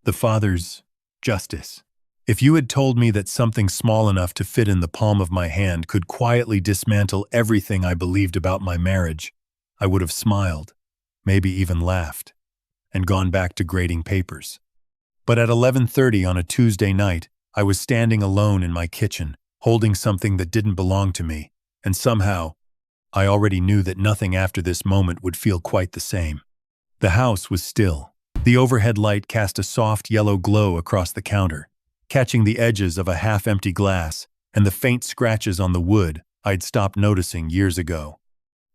The Father's justice. If you had told me that something small enough to fit in the palm of my hand could quietly dismantle everything I believed about my marriage, I would have smiled, maybe even laughed, and gone back to grading papers. But at 11:30 on a Tuesday night, I was standing alone in my kitchen, holding something that didn't belong to me, and somehow, I already knew that nothing after this moment would feel quite the same. The house was still. The overhead light cast a soft yellow glow across the counter, catching the edges of a half-empty glass and the faint scratches on the wood I'd stopped noticing years ago.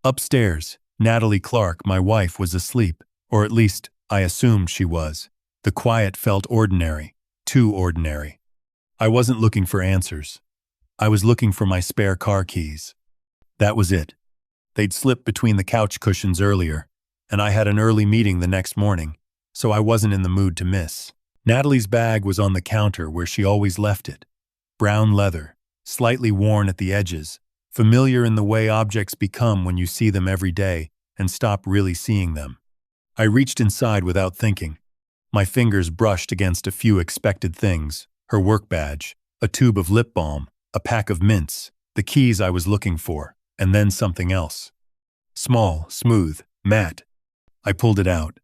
Upstairs, Natalie Clark, my wife, was asleep, or at least I assumed she was. The quiet felt ordinary, too ordinary. I wasn't looking for answers. I was looking for my spare car keys. That was it. They'd slipped between the couch cushions earlier, and I had an early meeting the next morning, so I wasn't in the mood to miss. Natalie's bag was on the counter where she always left it. Brown leather, slightly worn at the edges, familiar in the way objects become when you see them every day and stop really seeing them. I reached inside without thinking. My fingers brushed against a few expected things: her work badge, a tube of lip balm, a pack of mints, the keys I was looking for, and then something else. Small, smooth, matte. I pulled it out.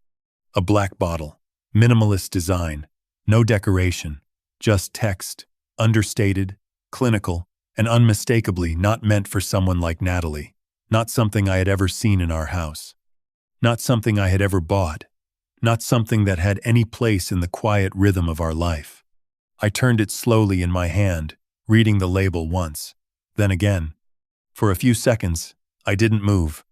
A black bottle. Minimalist design. No decoration. Just text. Understated, clinical, and unmistakably not meant for someone like Natalie. Not something I had ever seen in our house. Not something I had ever bought. Not something that had any place in the quiet rhythm of our life. I turned it slowly in my hand, reading the label once, then again. For a few seconds, I didn't move.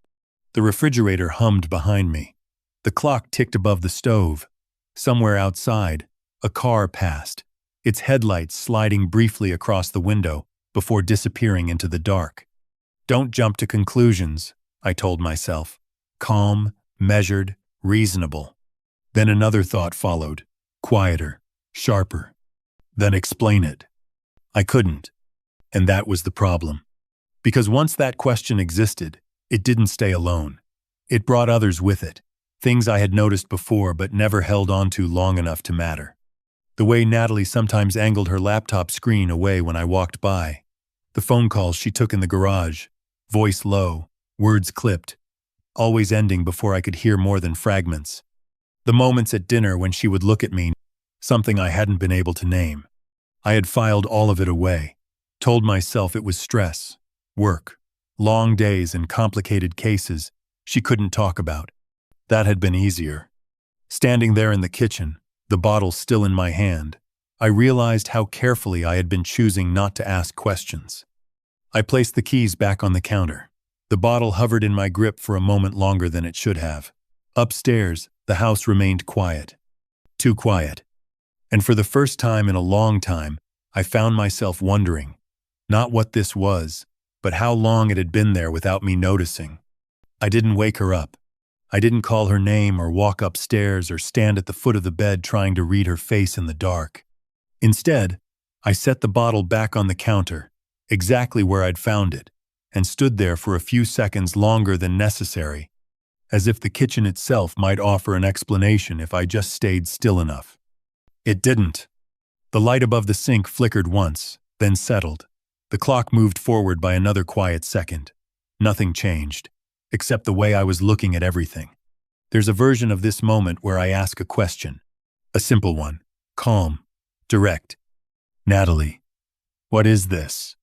The refrigerator hummed behind me. The clock ticked above the stove. Somewhere outside, a car passed, its headlights sliding briefly across the window before disappearing into the dark. Don't jump to conclusions, I told myself. Calm, measured, reasonable. Then another thought followed, quieter, sharper. Then explain it. I couldn't. And that was the problem. Because once that question existed, it didn't stay alone. It brought others with it. Things I had noticed before but never held on to long enough to matter. The way Natalie sometimes angled her laptop screen away when I walked by. The phone calls she took in the garage, voice low, words clipped, always ending before I could hear more than fragments. The moments at dinner when she would look at me, something I hadn't been able to name. I had filed all of it away, told myself it was stress, work, long days and complicated cases she couldn't talk about. That had been easier. Standing there in the kitchen, the bottle still in my hand, I realized how carefully I had been choosing not to ask questions. I placed the keys back on the counter. The bottle hovered in my grip for a moment longer than it should have. Upstairs, the house remained quiet. Too quiet. And for the first time in a long time, I found myself wondering, not what this was, but how long it had been there without me noticing. I didn't wake her up. I didn't call her name or walk upstairs or stand at the foot of the bed trying to read her face in the dark. Instead, I set the bottle back on the counter, exactly where I'd found it, and stood there for a few seconds longer than necessary, as if the kitchen itself might offer an explanation if I just stayed still enough. It didn't. The light above the sink flickered once, then settled. The clock moved forward by another quiet second. Nothing changed, except the way I was looking at everything. There's a version of this moment where I ask a question. A simple one. Calm. Direct. Natalie, what is this?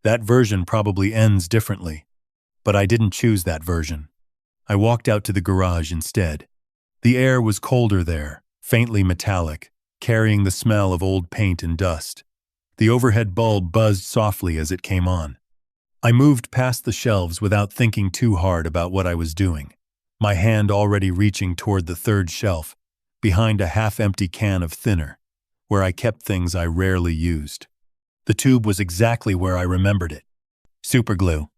That version probably ends differently. But I didn't choose that version. I walked out to the garage instead. The air was colder there, faintly metallic, carrying the smell of old paint and dust. The overhead bulb buzzed softly as it came on. I moved past the shelves without thinking too hard about what I was doing, my hand already reaching toward the third shelf, behind a half-empty can of thinner, where I kept things I rarely used. The tube was exactly where I remembered it. Superglue.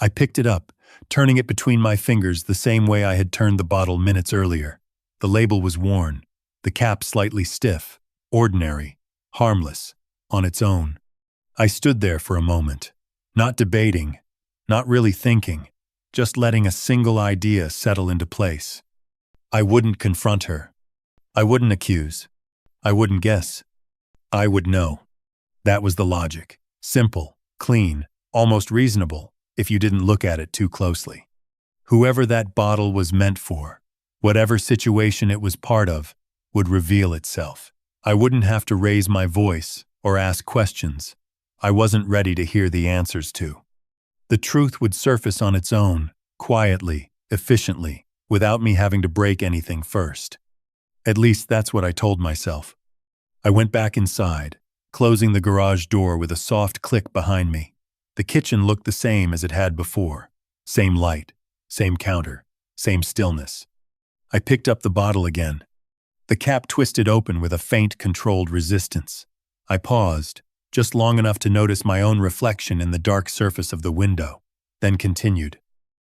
I picked it up, turning it between my fingers the same way I had turned the bottle minutes earlier. The label was worn, the cap slightly stiff, ordinary, harmless, on its own. I stood there for a moment, not debating, not really thinking, just letting a single idea settle into place. I wouldn't confront her. I wouldn't accuse. I wouldn't guess. I would know. That was the logic. Simple, clean, almost reasonable, if you didn't look at it too closely. Whoever that bottle was meant for, whatever situation it was part of, would reveal itself. I wouldn't have to raise my voice or ask questions I wasn't ready to hear the answers to. The truth would surface on its own, quietly, efficiently, without me having to break anything first. At least that's what I told myself. I went back inside, closing the garage door with a soft click behind me. The kitchen looked the same as it had before. Same light, same counter, same stillness. I picked up the bottle again. The cap twisted open with a faint, controlled resistance. I paused, just long enough to notice my own reflection in the dark surface of the window, then continued.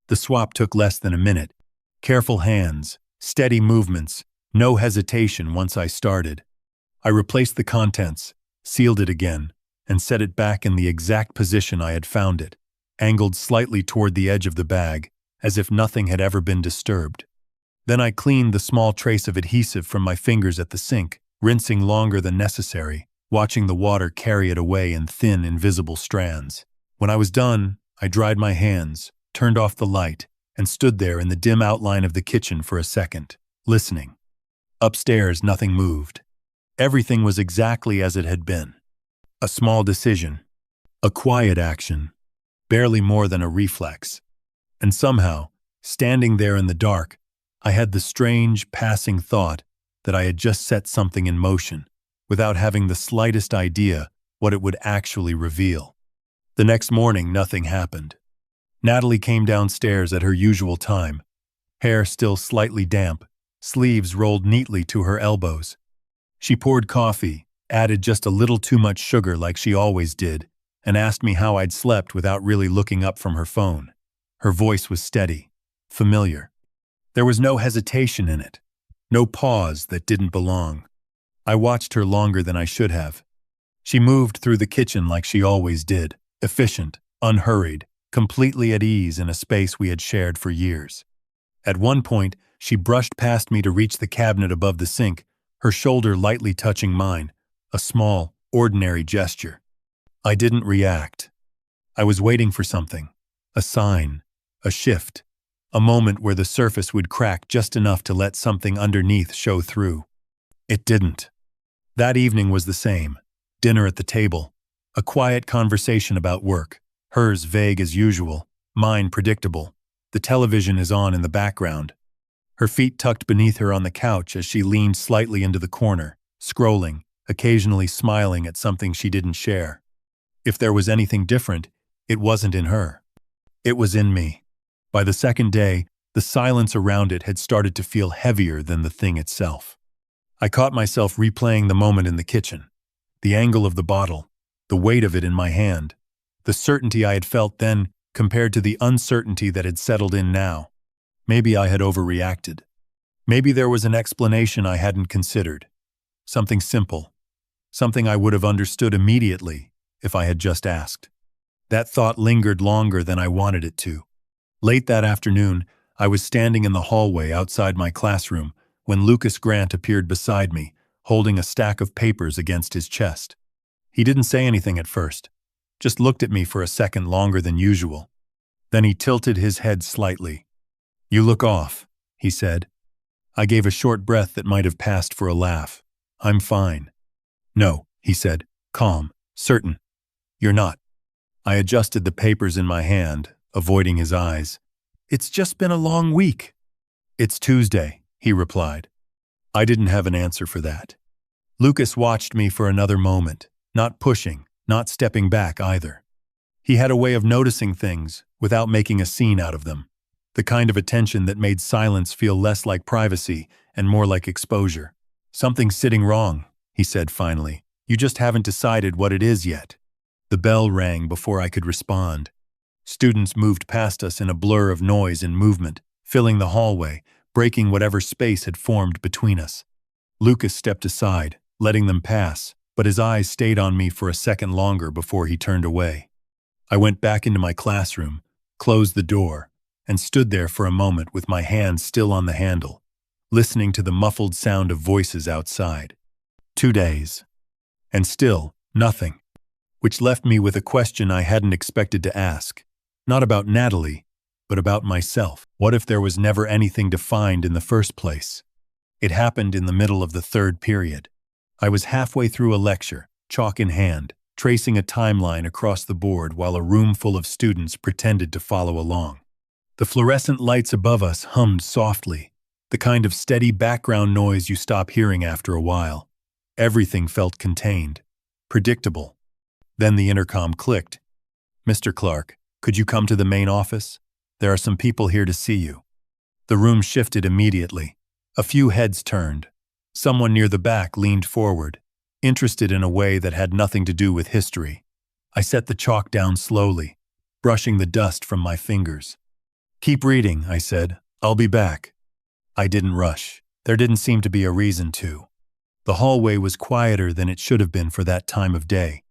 The swap took less than a minute. Careful hands, steady movements, no hesitation once I started. I replaced the contents, sealed it again, and set it back in the exact position I had found it, angled slightly toward the edge of the bag, as if nothing had ever been disturbed. Then I cleaned the small trace of adhesive from my fingers at the sink, rinsing longer than necessary, watching the water carry it away in thin, invisible strands. When I was done, I dried my hands, turned off the light, and stood there in the dim outline of the kitchen for a second, listening. Upstairs, nothing moved. Everything was exactly as it had been. A small decision, a quiet action, barely more than a reflex. And somehow, standing there in the dark, I had the strange, passing thought that I had just set something in motion, without having the slightest idea what it would actually reveal. The next morning, nothing happened. Natalie came downstairs at her usual time, hair still slightly damp, sleeves rolled neatly to her elbows. She poured coffee, added just a little too much sugar like she always did, and asked me how I'd slept without really looking up from her phone. Her voice was steady, familiar. There was no hesitation in it, no pause that didn't belong. I watched her longer than I should have. She moved through the kitchen like she always did, efficient, unhurried, completely at ease in a space we had shared for years. At one point, she brushed past me to reach the cabinet above the sink, her shoulder lightly touching mine, a small, ordinary gesture. I didn't react. I was waiting for something, a sign, a shift, a moment where the surface would crack just enough to let something underneath show through. It didn't. That evening was the same. Dinner at the table, a quiet conversation about work, hers vague as usual, mine predictable. The television is on in the background. Her feet tucked beneath her on the couch as she leaned slightly into the corner, scrolling, occasionally smiling at something she didn't share. If there was anything different, it wasn't in her. It was in me. By the second day, the silence around it had started to feel heavier than the thing itself. I caught myself replaying the moment in the kitchen. The angle of the bottle, the weight of it in my hand, the certainty I had felt then compared to the uncertainty that had settled in now. Maybe I had overreacted. Maybe there was an explanation I hadn't considered. Something simple. Something I would have understood immediately if I had just asked. That thought lingered longer than I wanted it to. Late that afternoon, I was standing in the hallway outside my classroom when Lucas Grant appeared beside me, holding a stack of papers against his chest. He didn't say anything at first, just looked at me for a second longer than usual. Then he tilted his head slightly. "You look off," he said. I gave a short breath that might have passed for a laugh. "I'm fine." "No," he said, calm, certain. "You're not." I adjusted the papers in my hand, avoiding his eyes. "It's just been a long week." "It's Tuesday," he replied. I didn't have an answer for that. Lucas watched me for another moment, not pushing, not stepping back either. He had a way of noticing things without making a scene out of them, the kind of attention that made silence feel less like privacy and more like exposure. "Something's sitting wrong," he said finally. "You just haven't decided what it is yet." The bell rang before I could respond. Students moved past us in a blur of noise and movement, filling the hallway, breaking whatever space had formed between us. Lucas stepped aside, letting them pass, but his eyes stayed on me for a second longer before he turned away. I went back into my classroom, closed the door, and stood there for a moment with my hand still on the handle, listening to the muffled sound of voices outside. 2 days. And still, nothing. Which left me with a question I hadn't expected to ask. Not about Natalie, but about myself. What if there was never anything to find in the first place? It happened in the middle of the third period. I was halfway through a lecture, chalk in hand, tracing a timeline across the board while a room full of students pretended to follow along. The fluorescent lights above us hummed softly, the kind of steady background noise you stop hearing after a while. Everything felt contained, predictable. Then the intercom clicked. "Mr. Clark, could you come to the main office? There are some people here to see you." The room shifted immediately. A few heads turned. Someone near the back leaned forward, interested in a way that had nothing to do with history. I set the chalk down slowly, brushing the dust from my fingers. "Keep reading," I said. "I'll be back." I didn't rush. There didn't seem to be a reason to. The hallway was quieter than it should have been for that time of day.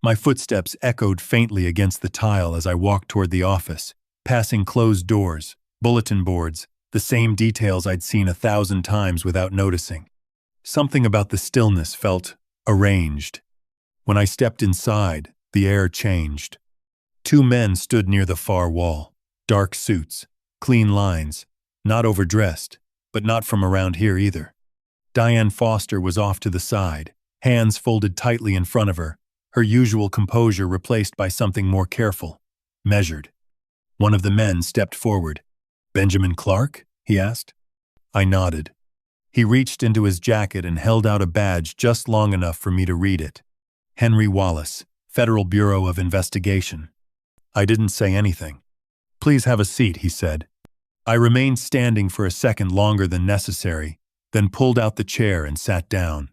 My footsteps echoed faintly against the tile as I walked toward the office, passing closed doors, bulletin boards, the same details I'd seen 1,000 times without noticing. Something about the stillness felt arranged. When I stepped inside, the air changed. 2 men stood near the far wall, dark suits, clean lines, not overdressed, but not from around here either. Diane Foster was off to the side, hands folded tightly in front of her, her usual composure replaced by something more careful, measured. One of the men stepped forward. "Benjamin Clark?" he asked. I nodded. He reached into his jacket and held out a badge just long enough for me to read it. "Henry Wallace, Federal Bureau of Investigation." I didn't say anything. "Please have a seat," he said. I remained standing for a second longer than necessary, then pulled out the chair and sat down.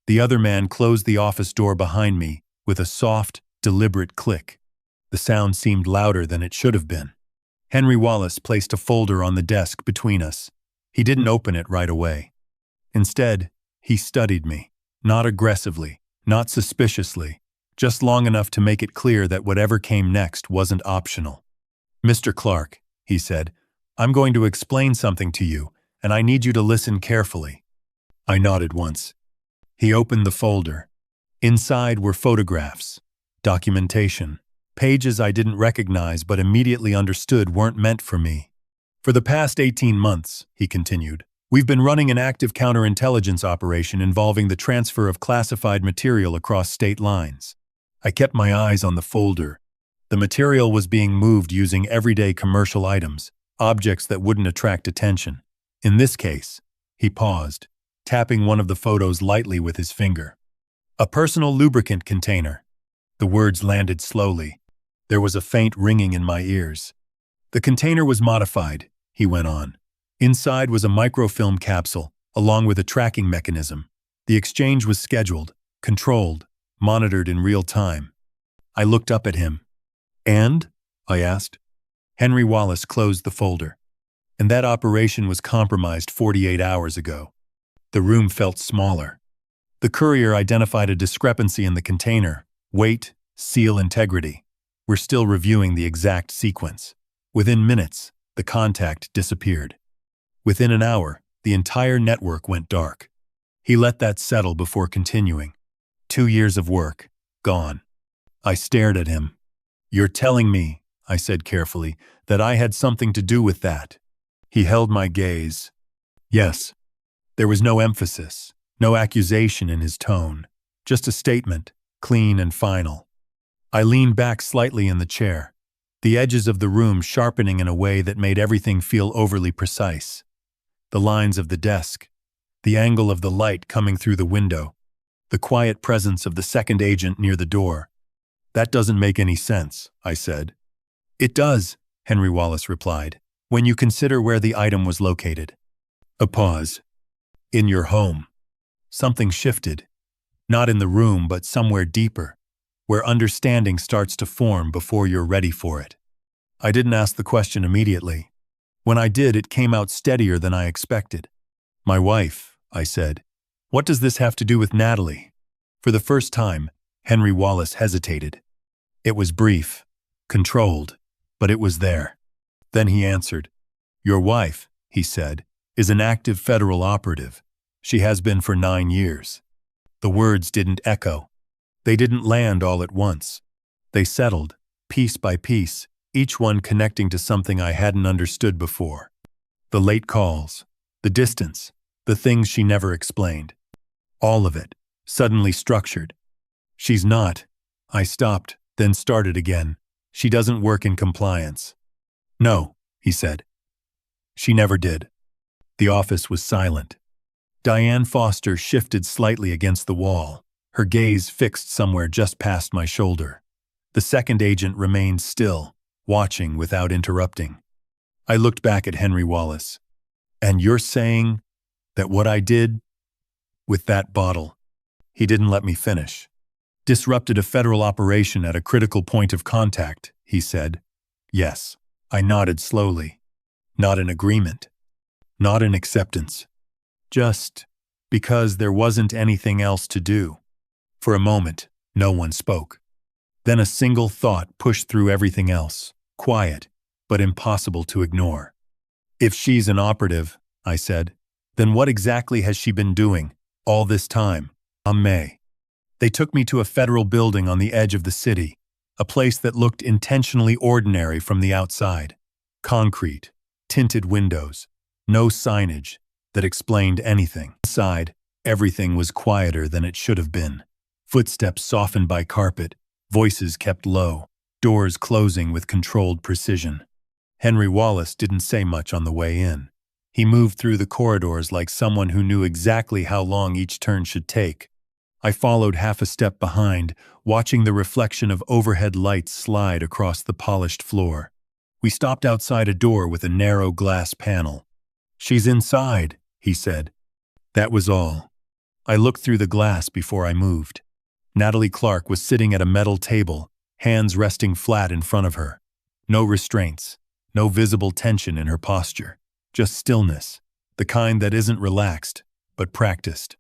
The other man closed the office door behind me with a soft, deliberate click. The sound seemed louder than it should have been. Henry Wallace placed a folder on the desk between us. He didn't open it right away. Instead, he studied me, not aggressively, not suspiciously, just long enough to make it clear that whatever came next wasn't optional. "Mr. Clark," he said, "I'm going to explain something to you, and I need you to listen carefully." I nodded once. He opened the folder. Inside were photographs, documentation, pages I didn't recognize but immediately understood weren't meant for me. "For the past 18 months, he continued, we've been running an active counterintelligence operation involving the transfer of classified material across state lines." I kept my eyes on the folder. The material was being moved using everyday commercial items, objects that wouldn't attract attention. In this case, he paused, tapping one of the photos lightly with his finger. "A personal lubricant container." The words landed slowly. There was a faint ringing in my ears. "The container was modified," he went on. "Inside was a microfilm capsule, along with a tracking mechanism. The exchange was scheduled, controlled, monitored in real time." I looked up at him. "And?" I asked. Henry Wallace closed the folder. "And that operation was compromised 48 hours ago." The room felt smaller. The courier identified a discrepancy in the container: weight, seal integrity. We're still reviewing the exact sequence. Within minutes, the contact disappeared. Within an hour, the entire network went dark. He let that settle before continuing. 2 years of work, gone. I stared at him. "You're telling me," I said carefully, "that I had something to do with that?" He held my gaze. "Yes." There was no emphasis, no accusation in his tone, just a statement, clean and final. I leaned back slightly in the chair, the edges of the room sharpening in a way that made everything feel overly precise. The lines of the desk, the angle of the light coming through the window, the quiet presence of the second agent near the door. "That doesn't make any sense," I said. "It does," Henry Wallace replied, "when you consider where the item was located." A pause. "In your home." Something shifted. Not in the room, but somewhere deeper, where understanding starts to form before you're ready for it. I didn't ask the question immediately. When I did, it came out steadier than I expected. "My wife," I said. "What does this have to do with Natalie?" For the first time, Henry Wallace hesitated. It was brief, controlled, but it was there. Then he answered. "Your wife," he said, "is an active federal operative. She has been for 9 years. The words didn't echo. They didn't land all at once. They settled, piece by piece, each one connecting to something I hadn't understood before. The late calls, the distance, the things she never explained. All of it, suddenly structured. She's not. I stopped, then started again. She doesn't work in compliance. No, he said. She never did. The office was silent. Diane Foster shifted slightly against the wall, her gaze fixed somewhere just past my shoulder. The second agent remained still, watching without interrupting. I looked back at Henry Wallace. And you're saying that what I did with that bottle, he didn't let me finish, disrupted a federal operation at a critical point of contact, he said. Yes, I nodded slowly. Not in agreement. Not in acceptance. Just because there wasn't anything else to do. For a moment, no one spoke. Then a single thought pushed through everything else, quiet, but impossible to ignore. If she's an operative, I said, then what exactly has she been doing all this time? May. They took me to a federal building on the edge of the city, a place that looked intentionally ordinary from the outside. Concrete, tinted windows, no signage that explained anything. Inside, everything was quieter than it should have been. Footsteps softened by carpet, voices kept low, doors closing with controlled precision. Henry Wallace didn't say much on the way in. He moved through the corridors like someone who knew exactly how long each turn should take. I followed half a step behind, watching the reflection of overhead lights slide across the polished floor. We stopped outside a door with a narrow glass panel. She's inside, he said. That was all. I looked through the glass before I moved. Natalie Clark was sitting at a metal table, hands resting flat in front of her. No restraints, no visible tension in her posture, just stillness, the kind that isn't relaxed, but practiced.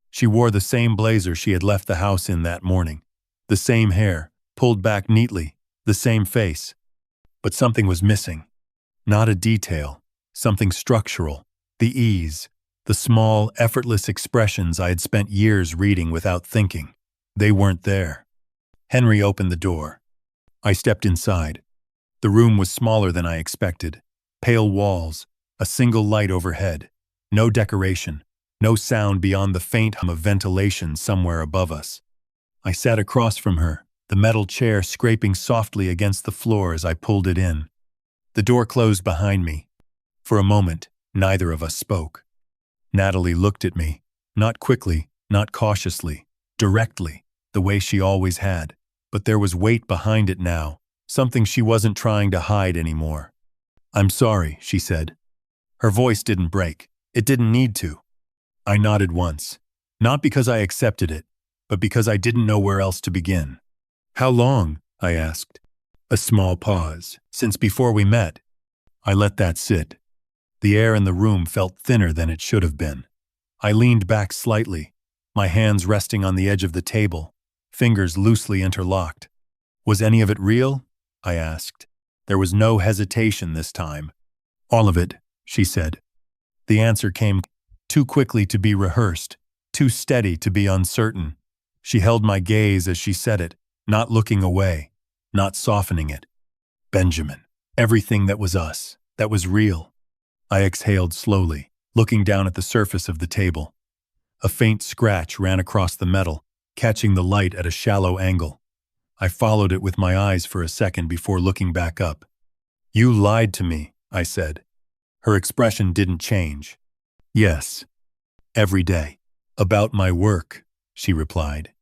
She wore the same blazer she had left the house in that morning, the same hair, pulled back neatly, the same face. But something was missing. Not a detail, something structural, the ease, the small, effortless expressions I had spent years reading without thinking. They weren't there. Henry opened the door. I stepped inside. The room was smaller than I expected. Pale walls, a single light overhead, no decoration, no sound beyond the faint hum of ventilation somewhere above us. I sat across from her, the metal chair scraping softly against the floor as I pulled it in. The door closed behind me. For a moment, neither of us spoke. Natalie looked at me, not quickly, not cautiously, directly, the way she always had. But there was weight behind it now, something she wasn't trying to hide anymore. I'm sorry, she said. Her voice didn't break. It didn't need to. I nodded once, not because I accepted it, but because I didn't know where else to begin. How long? I asked. A small pause. Since before we met. I let that sit. The air in the room felt thinner than it should have been. I leaned back slightly, my hands resting on the edge of the table, fingers loosely interlocked. Was any of it real? I asked. There was no hesitation this time. All of it, she said. The answer came too quickly to be rehearsed, too steady to be uncertain. She held my gaze as she said it, not looking away, not softening it. Benjamin. Everything that was us, that was real. I exhaled slowly, looking down at the surface of the table. A faint scratch ran across the metal, catching the light at a shallow angle. I followed it with my eyes for a second before looking back up. You lied to me, I said. Her expression didn't change. Yes. Every day. About my work, she replied.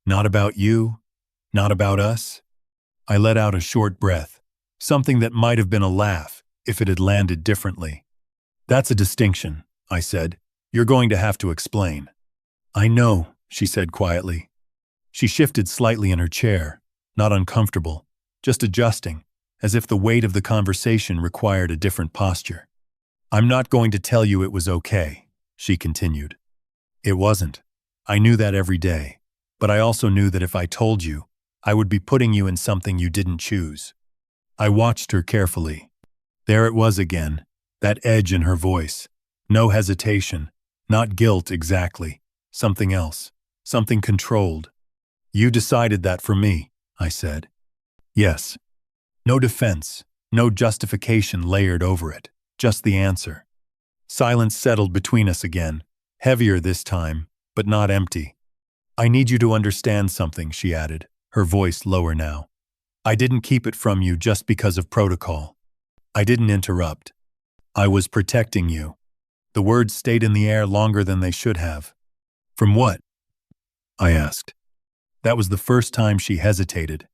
Not about you, not about us. I let out a short breath, something that might have been a laugh if it had landed differently. That's a distinction, I said. You're going to have to explain. I know, she said quietly. She shifted slightly in her chair, not uncomfortable, just adjusting, as if the weight of the conversation required a different posture. I'm not going to tell you it was okay, she continued. It wasn't. I knew that every day, but I also knew that if I told you, I would be putting you in something you didn't choose. I watched her carefully. There it was again, that edge in her voice. No hesitation, not guilt exactly, something else. Something controlled. You decided that for me, I said. Yes. No defense, no justification layered over it, just the answer. Silence settled between us again, heavier this time, but not empty. I need you to understand something, she added, her voice lower now. I didn't keep it from you just because of protocol. I didn't interrupt. I was protecting you. The words stayed in the air longer than they should have. From what? I asked. That was the first time she hesitated.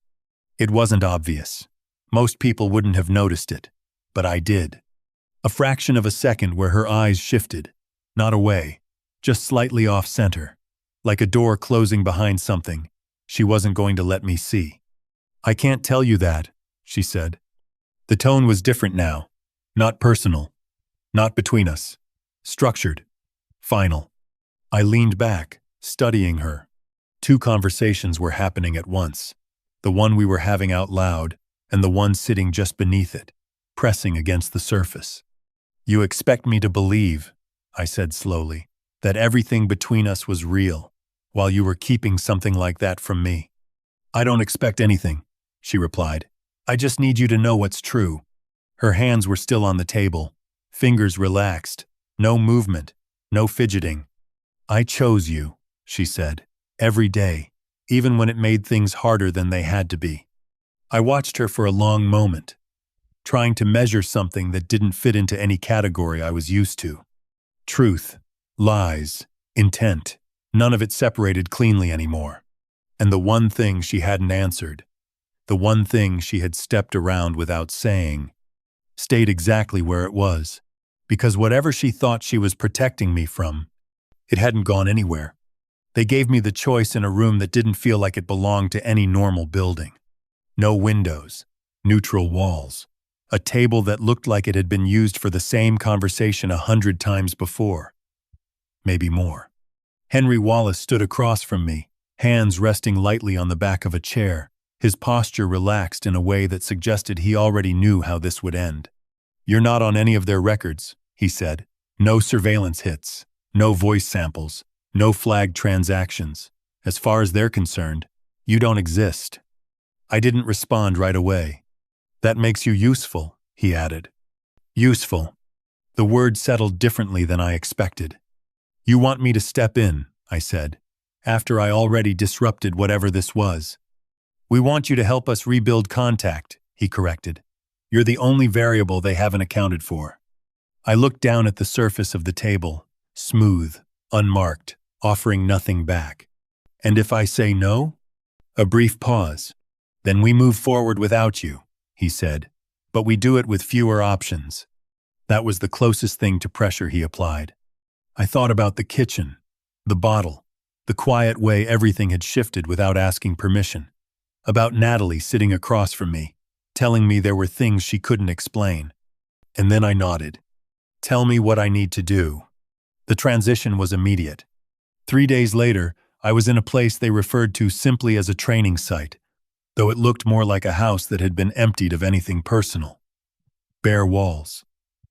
It wasn't obvious. Most people wouldn't have noticed it, but I did. A fraction of a second where her eyes shifted, not away, just slightly off-center, like a door closing behind something she wasn't going to let me see. I can't tell you that, she said. The tone was different now, not personal, not between us, structured, final. I leaned back, studying her. Two conversations were happening at once, the one we were having out loud and the one sitting just beneath it, pressing against the surface. You expect me to believe, I said slowly, that everything between us was real, while you were keeping something like that from me. I don't expect anything, she replied. I just need you to know what's true. Her hands were still on the table, fingers relaxed, no movement, no fidgeting. I chose you, she said, every day, even when it made things harder than they had to be. I watched her for a long moment, trying to measure something that didn't fit into any category I was used to. Truth, lies, intent, none of it separated cleanly anymore. And the one thing she hadn't answered, the one thing she had stepped around without saying, stayed exactly where it was, because whatever she thought she was protecting me from, it hadn't gone anywhere. They gave me the choice in a room that didn't feel like it belonged to any normal building. No windows, neutral walls, a table that looked like it had been used for the same conversation 100 times before. Maybe more. Henry Wallace stood across from me, hands resting lightly on the back of a chair, his posture relaxed in a way that suggested he already knew how this would end. You're not on any of their records, he said. No surveillance hits, no voice samples, no flagged transactions. As far as they're concerned, you don't exist. I didn't respond right away. That makes you useful, he added. Useful. The word settled differently than I expected. You want me to step in, I said, after I already disrupted whatever this was. We want you to help us rebuild contact, he corrected. You're the only variable they haven't accounted for. I looked down at the surface of the table, smooth, unmarked, offering nothing back. And if I say no? A brief pause. Then we move forward without you, he said, but we do it with fewer options. That was the closest thing to pressure he applied. I thought about the kitchen, the bottle, the quiet way everything had shifted without asking permission. About Natalie sitting across from me, telling me there were things she couldn't explain. And then I nodded. Tell me what I need to do. The transition was immediate. 3 days later, I was in a place they referred to simply as a training site, though it looked more like a house that had been emptied of anything personal. Bare walls,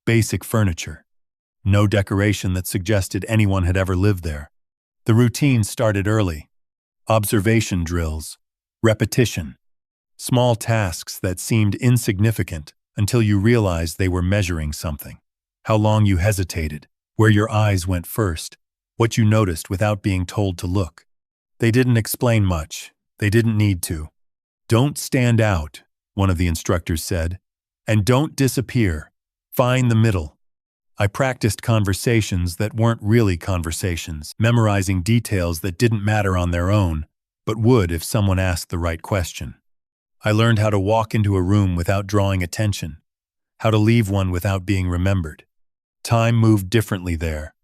basic furniture, no decoration that suggested anyone had ever lived there. The routine started early. Observation drills, repetition, small tasks that seemed insignificant until you realized they were measuring something. How long you hesitated, where your eyes went first, what you noticed without being told to look. They didn't explain much. They didn't need to. Don't stand out, one of the instructors said, and don't disappear. Find the middle. I practiced conversations that weren't really conversations, memorizing details that didn't matter on their own, but would if someone asked the right question. I learned how to walk into a room without drawing attention, how to leave one without being remembered. Time moved differently there.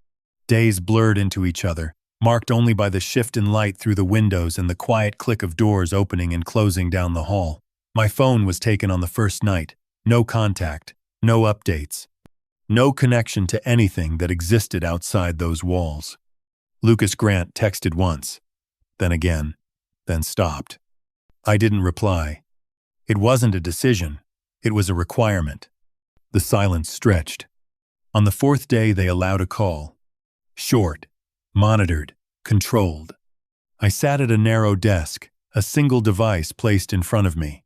Days blurred into each other, marked only by the shift in light through the windows and the quiet click of doors opening and closing down the hall. My phone was taken on the first night. No contact, no updates, no connection to anything that existed outside those walls. Lucas Grant texted once, then again, then stopped. I didn't reply. It wasn't a decision. It was a requirement. The silence stretched. On the 4th day, they allowed a call. Short, monitored, controlled. I sat at a narrow desk, a single device placed in front of me.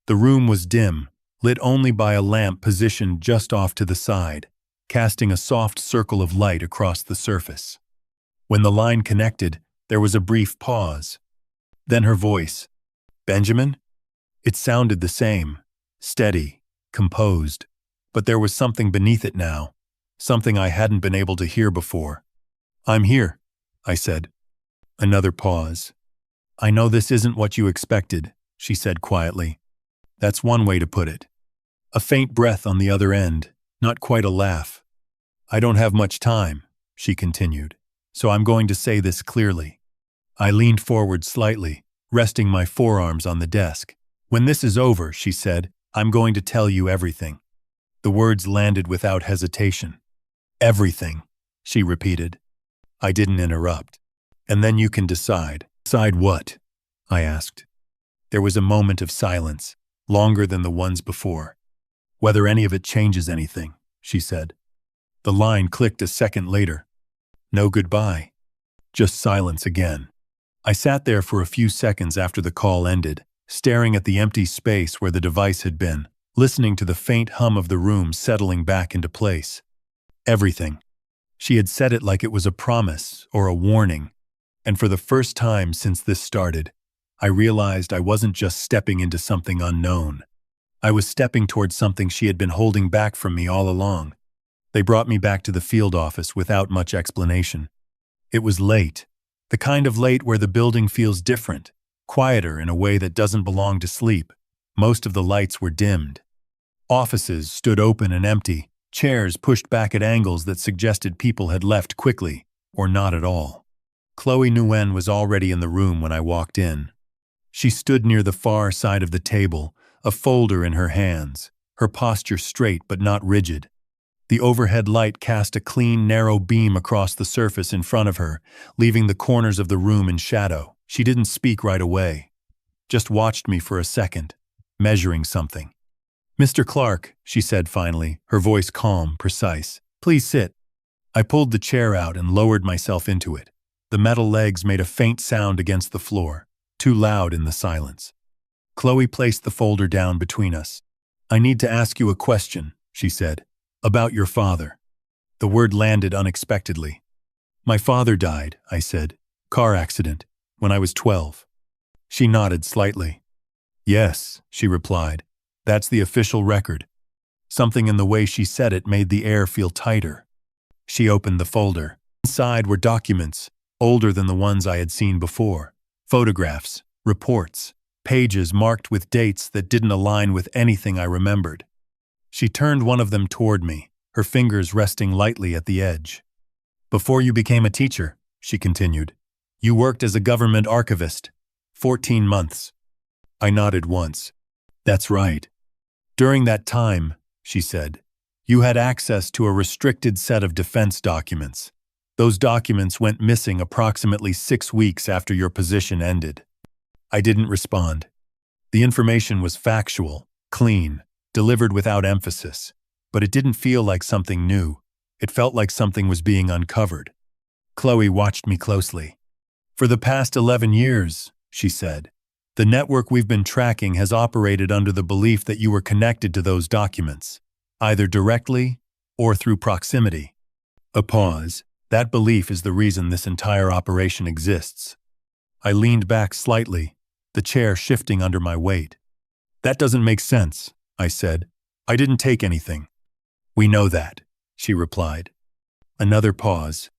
The room was dim, lit only by a lamp positioned just off to the side, casting a soft circle of light across the surface. When the line connected, there was a brief pause. Then her voice. "Benjamin?" It sounded the same, steady, composed, but there was something beneath it now, something I hadn't been able to hear before. "I'm here," I said. Another pause. "I know this isn't what you expected," she said quietly. "That's one way to put it." A faint breath on the other end, not quite a laugh. "I don't have much time," she continued, "so I'm going to say this clearly." I leaned forward slightly, resting my forearms on the desk. "When this is over," she said, "I'm going to tell you everything." The words landed without hesitation. "Everything," she repeated. I didn't interrupt. "And then you can decide." "Decide what?" I asked. There was a moment of silence, longer than the ones before. "Whether any of it changes anything," she said. The line clicked a second later. No goodbye. Just silence again. I sat there for a few seconds after the call ended, staring at the empty space where the device had been, listening to the faint hum of the room settling back into place. Everything. She had said it like it was a promise or a warning, and for the first time since this started, I realized I wasn't just stepping into something unknown. I was stepping towards something she had been holding back from me all along. They brought me back to the field office without much explanation. It was late, the kind of late where the building feels different, quieter in a way that doesn't belong to sleep. Most of the lights were dimmed. Offices stood open and empty, chairs pushed back at angles that suggested people had left quickly, or not at all. Chloe Nguyen was already in the room when I walked in. She stood near the far side of the table, a folder in her hands, her posture straight but not rigid. The overhead light cast a clean, narrow beam across the surface in front of her, leaving the corners of the room in shadow. She didn't speak right away, just watched me for a second, measuring something. "Mr. Clark," she said finally, her voice calm, precise. "Please sit." I pulled the chair out and lowered myself into it. The metal legs made a faint sound against the floor, too loud in the silence. Chloe placed the folder down between us. "I need to ask you a question," she said. "About your father." The word landed unexpectedly. "My father died," I said. "Car accident, when I was 12. She nodded slightly. "Yes," she replied. "That's the official record." Something in the way she said it made the air feel tighter. She opened the folder. Inside were documents, older than the ones I had seen before. Photographs, reports, pages marked with dates that didn't align with anything I remembered. She turned one of them toward me, her fingers resting lightly at the edge. "Before you became a teacher," she continued, "you worked as a government archivist. 14 months. I nodded once. "That's right. During that time," she said, "you had access to a restricted set of defense documents. Those documents went missing approximately 6 weeks after your position ended." I didn't respond. The information was factual, clean, delivered without emphasis, but it didn't feel like something new. It felt like something was being uncovered. Chloe watched me closely. "For the past 11 years, she said, "the network we've been tracking has operated under the belief that you were connected to those documents, either directly or through proximity." A pause. "That belief is the reason this entire operation exists." I leaned back slightly, the chair shifting under my weight. "That doesn't make sense," I said. "I didn't take anything." "We know that," she replied. Another pause.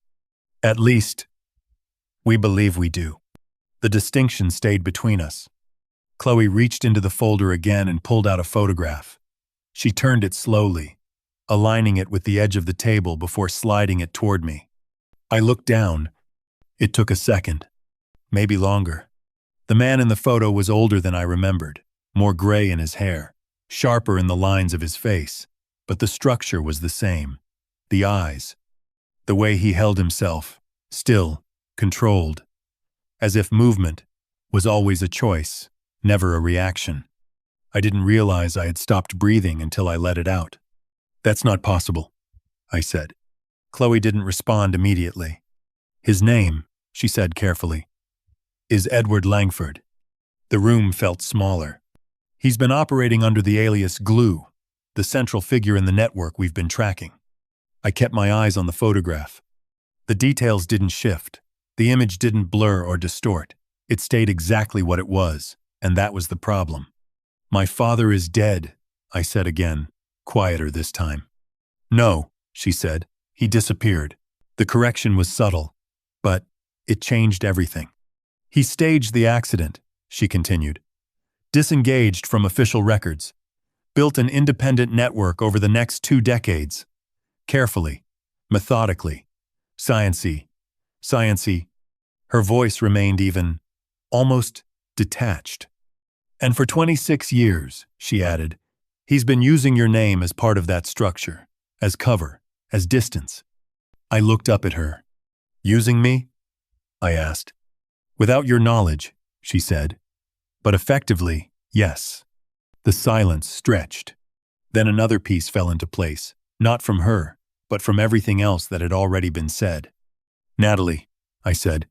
"At least, we believe we do." The distinction stayed between us. Chloe reached into the folder again and pulled out a photograph. She turned it slowly, aligning it with the edge of the table before sliding it toward me. I looked down. It took a second, maybe longer. The man in the photo was older than I remembered, more gray in his hair, sharper in the lines of his face, but the structure was the same. The eyes, the way he held himself, still, controlled, as if movement was always a choice, never a reaction. I didn't realize I had stopped breathing until I let it out. "That's not possible," I said. Chloe didn't respond immediately. "His name," she said carefully. is Edward Langford. The room felt smaller. He's been operating under the alias Glue, the central figure in the network we've been tracking. I kept my eyes on the photograph. The details didn't shift. The image didn't blur or distort. It stayed exactly what it was, and that was the problem. "My father is dead," I said again, quieter this time. "No," she said. "He disappeared." The correction was subtle, but it changed everything. "He staged the accident," she continued. "Disengaged from official records. Built an independent network over the next 2 decades. Carefully, methodically, sciencey. Her voice remained even, almost detached. "And for 26 years, she added, he's been using your name as part of that structure, as cover, as distance." I looked up at her. "Using me?" I asked. "Without your knowledge," she said. "But effectively, yes." The silence stretched. Then another piece fell into place, not from her, but from everything else that had already been said. "Natalie," I said.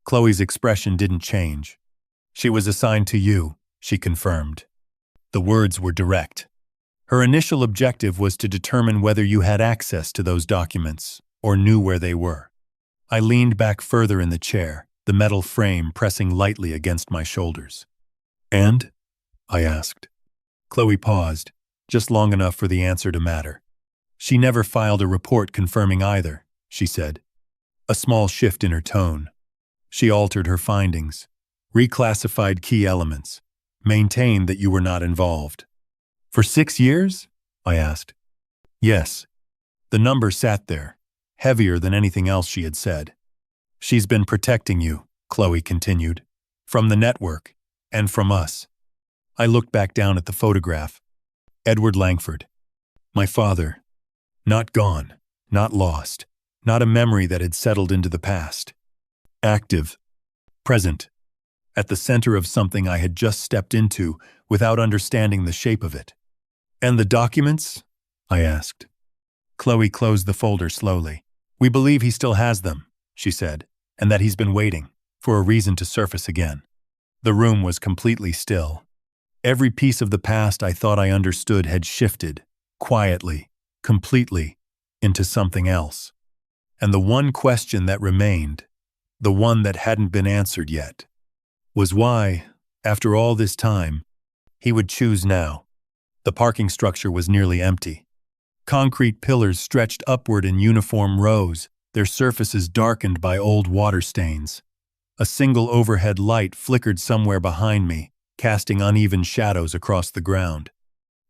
Chloe's expression didn't change. "She was assigned to you," she confirmed. The words were direct. Her initial objective was to determine whether you had access to those documents or knew where they were. I leaned back further in the chair, the metal frame pressing lightly against my shoulders. "And?" I asked. Chloe paused, just long enough for the answer to matter. "She never filed a report confirming either," she said. A small shift in her tone. "She altered her findings, reclassified key elements, maintained that you were not involved." "For 6 years?" I asked. "Yes." The number sat there, heavier than anything else she had said. "She's been protecting you," Chloe continued, "from the network, and from us." I looked back down at the photograph. Edward Langford. My father. Not gone, not lost, not a memory that had settled into the past. Active. Present. At the center of something I had just stepped into without understanding the shape of it. "And the documents?" I asked. Chloe closed the folder slowly. "We believe he still has them," she said, "and that he's been waiting for a reason to surface again." The room was completely still. Every piece of the past I thought I understood had shifted, quietly, completely, into something else. And the one question that remained, the one that hadn't been answered yet, was why, after all this time, he would choose now. The parking structure was nearly empty. Concrete pillars stretched upward in uniform rows, their surfaces darkened by old water stains. A single overhead light flickered somewhere behind me, casting uneven shadows across the ground.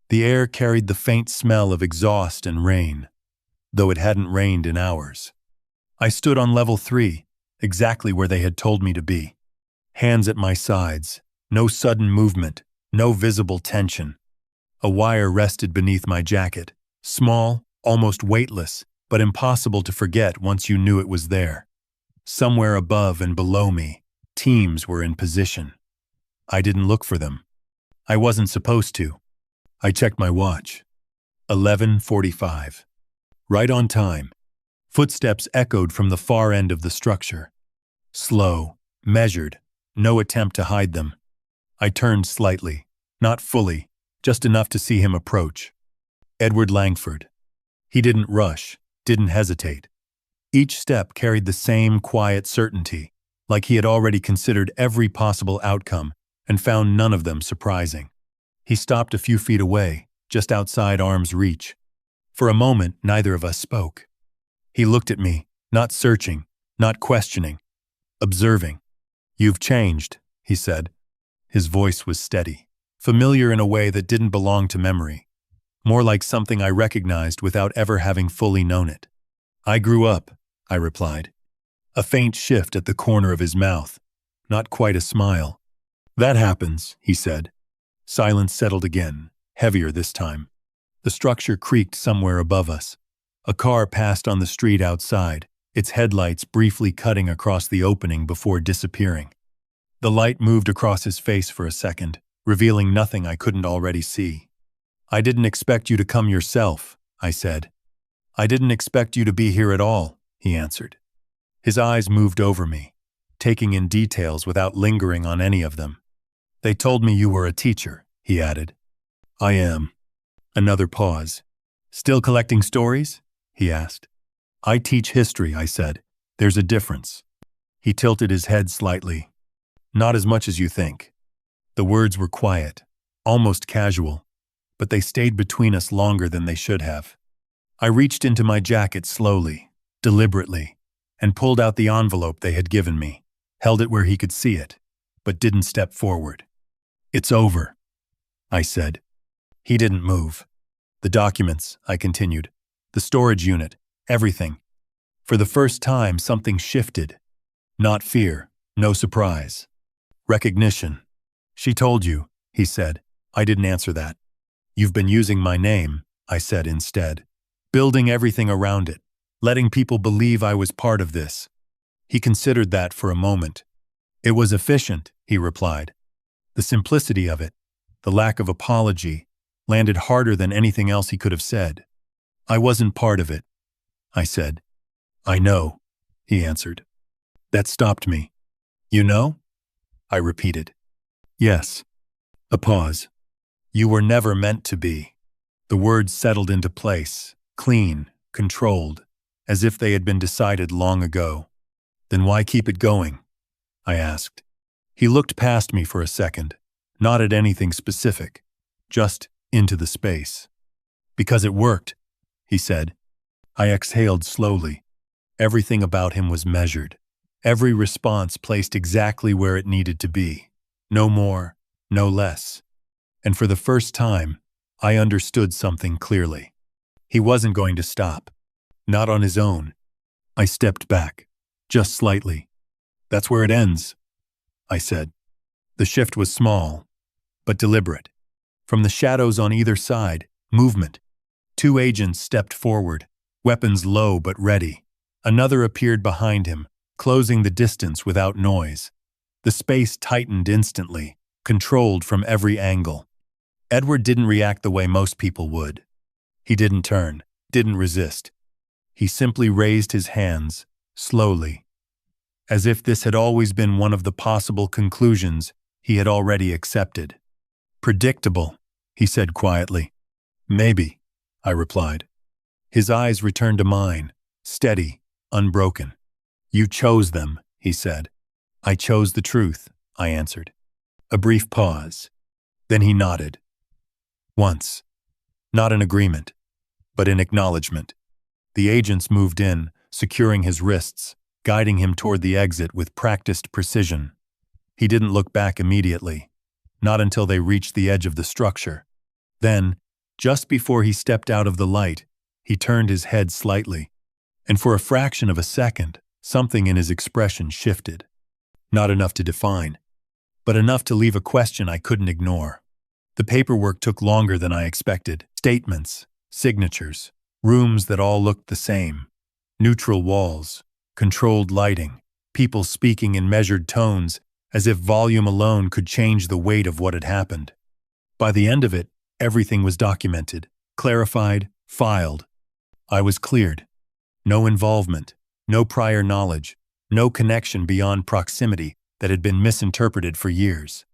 The air carried the faint smell of exhaust and rain, though it hadn't rained in hours. I stood on level 3, exactly where they had told me to be. Hands at my sides, no sudden movement, no visible tension. A wire rested beneath my jacket, small, almost weightless, but impossible to forget once you knew it was there. Somewhere above and below me, teams were in position. I didn't look for them. I wasn't supposed to. I checked my watch. 11:45. Right on time. Footsteps echoed from the far end of the structure. Slow, measured, no attempt to hide them. I turned slightly, not fully, just enough to see him approach. Edward Langford. He didn't rush, didn't hesitate. Each step carried the same quiet certainty, like he had already considered every possible outcome and found none of them surprising. He stopped a few feet away, just outside arm's reach. For a moment, neither of us spoke. He looked at me, not searching, not questioning, observing. "You've changed," he said. His voice was steady, familiar in a way that didn't belong to memory, more like something I recognized without ever having fully known it. "I grew up," I replied. A faint shift at the corner of his mouth, not quite a smile. "That happens," he said. Silence settled again, heavier this time. The structure creaked somewhere above us. A car passed on the street outside, its headlights briefly cutting across the opening before disappearing. The light moved across his face for a second, revealing nothing I couldn't already see. "I didn't expect you to come yourself," I said. "I didn't expect you to be here at all," he answered. His eyes moved over me. taking in details without lingering on any of them. They told me you were a teacher, he added. I am. Another pause. Still collecting stories? He asked. I teach history, I said. There's a difference. He tilted his head slightly. Not as much as you think. The words were quiet, almost casual, but they stayed between us longer than they should have. I reached into my jacket slowly, deliberately, and pulled out the envelope they had given me, held it where he could see it, but didn't step forward. It's over, I said. He didn't move. The documents, I continued, the storage unit, everything. For the first time, something shifted. Not fear, no surprise. Recognition. She told you, he said. I didn't answer that. You've been using my name, I said instead. Building everything around it, letting people believe I was part of this. He considered that for a moment. It was efficient, he replied. The simplicity of it, the lack of apology, landed harder than anything else he could have said. I wasn't part of it, I said. I know, he answered. That stopped me. You know? I repeated. Yes. A pause. You were never meant to be. The words settled into place, clean, controlled, as if they had been decided long ago. Then why keep it going? I asked. He looked past me for a second, not at anything specific, just into the space. Because it worked, he said. I exhaled slowly. Everything about him was measured. Every response placed exactly where it needed to be. No more, no less. And for the first time, I understood something clearly. He wasn't going to stop. Not on his own. I stepped back, just slightly. That's where it ends, I said. The shift was small, but deliberate. From the shadows on either side, movement. 2 agents stepped forward, weapons low but ready. Another appeared behind him, closing the distance without noise. The space tightened instantly, controlled from every angle. Edward didn't react the way most people would. He didn't turn, didn't resist. He simply raised his hands, slowly, as if this had always been one of the possible conclusions he had already accepted. Predictable, he said quietly. Maybe, I replied. His eyes returned to mine, steady, unbroken. You chose them, he said. I chose the truth, I answered. A brief pause. Then he nodded. Once. Not in agreement, but in acknowledgement. The agents moved in, securing his wrists, guiding him toward the exit with practiced precision. He didn't look back immediately, not until they reached the edge of the structure. Then, just before he stepped out of the light, he turned his head slightly, and for a fraction of a second, something in his expression shifted. Not enough to define, but enough to leave a question I couldn't ignore. The paperwork took longer than I expected. Statements, signatures, rooms that all looked the same. Neutral walls, controlled lighting, people speaking in measured tones as if volume alone could change the weight of what had happened. By the end of it, everything was documented, clarified, filed. I was cleared. No involvement, no prior knowledge, no connection beyond proximity that had been misinterpreted for years.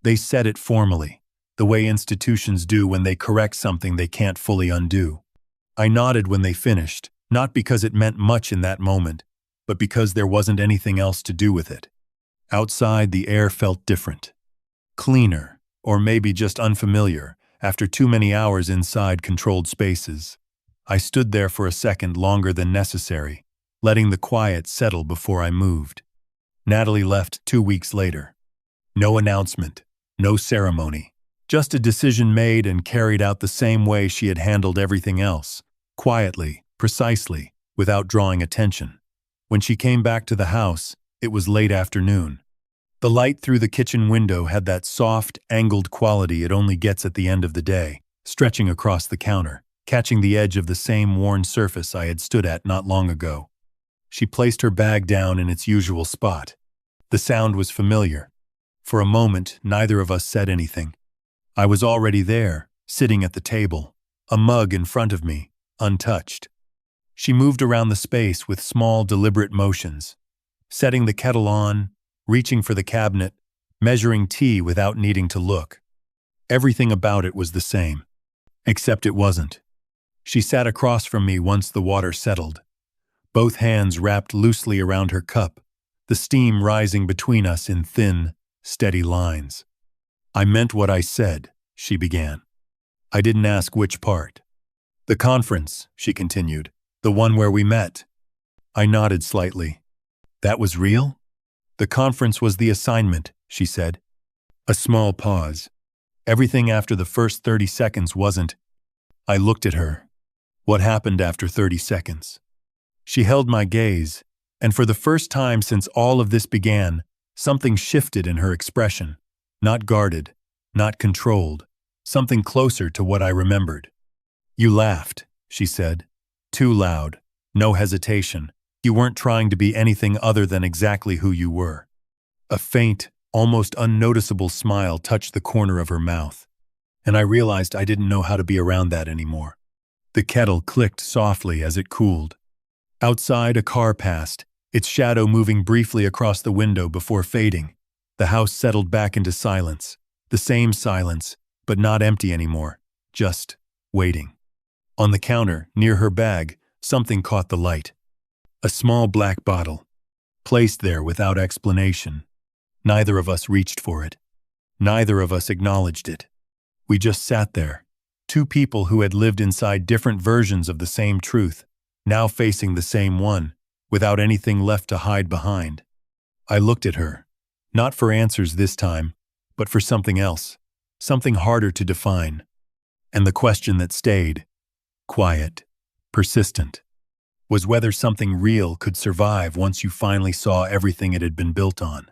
They said it formally, the way institutions do when they correct something they can't fully undo. I nodded when they finished, not because it meant much in that moment, but because there wasn't anything else to do with it. Outside, the air felt different. Cleaner, or maybe just unfamiliar, after too many hours inside controlled spaces. I stood there for a second longer than necessary, letting the quiet settle before I moved. Natalie left 2 weeks later. No announcement, no ceremony, just a decision made and carried out the same way she had handled everything else, quietly, precisely, without drawing attention. When she came back to the house, it was late afternoon. The light through the kitchen window had that soft, angled quality it only gets at the end of the day, stretching across the counter, catching the edge of the same worn surface I had stood at not long ago. She placed her bag down in its usual spot. The sound was familiar. For a moment, neither of us said anything. I was already there, sitting at the table, a mug in front of me, untouched. She moved around the space with small, deliberate motions. setting the kettle on, reaching for the cabinet, measuring tea without needing to look. Everything about it was the same. Except it wasn't. She sat across from me once the water settled, both hands wrapped loosely around her cup, the steam rising between us in thin, steady lines. "I meant what I said," she began. "I didn't ask which part." "The conference," she continued. "The one where we met." I nodded slightly. "That was real?" "The conference was the assignment," she said. A small pause. Everything after the first 30 seconds wasn't. I looked at her. What happened after 30 seconds? She held my gaze, and for the first time since all of this began, something shifted in her expression. Not guarded, not controlled, something closer to what I remembered. "You laughed," she said. "Too loud, no hesitation. You weren't trying to be anything other than exactly who you were." A faint, almost unnoticeable smile touched the corner of her mouth, and I realized I didn't know how to be around that anymore. The kettle clicked softly as it cooled. Outside, a car passed, its shadow moving briefly across the window before fading. The house settled back into silence, the same silence, but not empty anymore, just waiting. On the counter, near her bag, something caught the light. A small black bottle, placed there without explanation. Neither of us reached for it. Neither of us acknowledged it. We just sat there, two people who had lived inside different versions of the same truth, now facing the same one, without anything left to hide behind. I looked at her, not for answers this time, but for something else, something harder to define. And the question that stayed, quiet, persistent, was whether something real could survive once you finally saw everything it had been built on.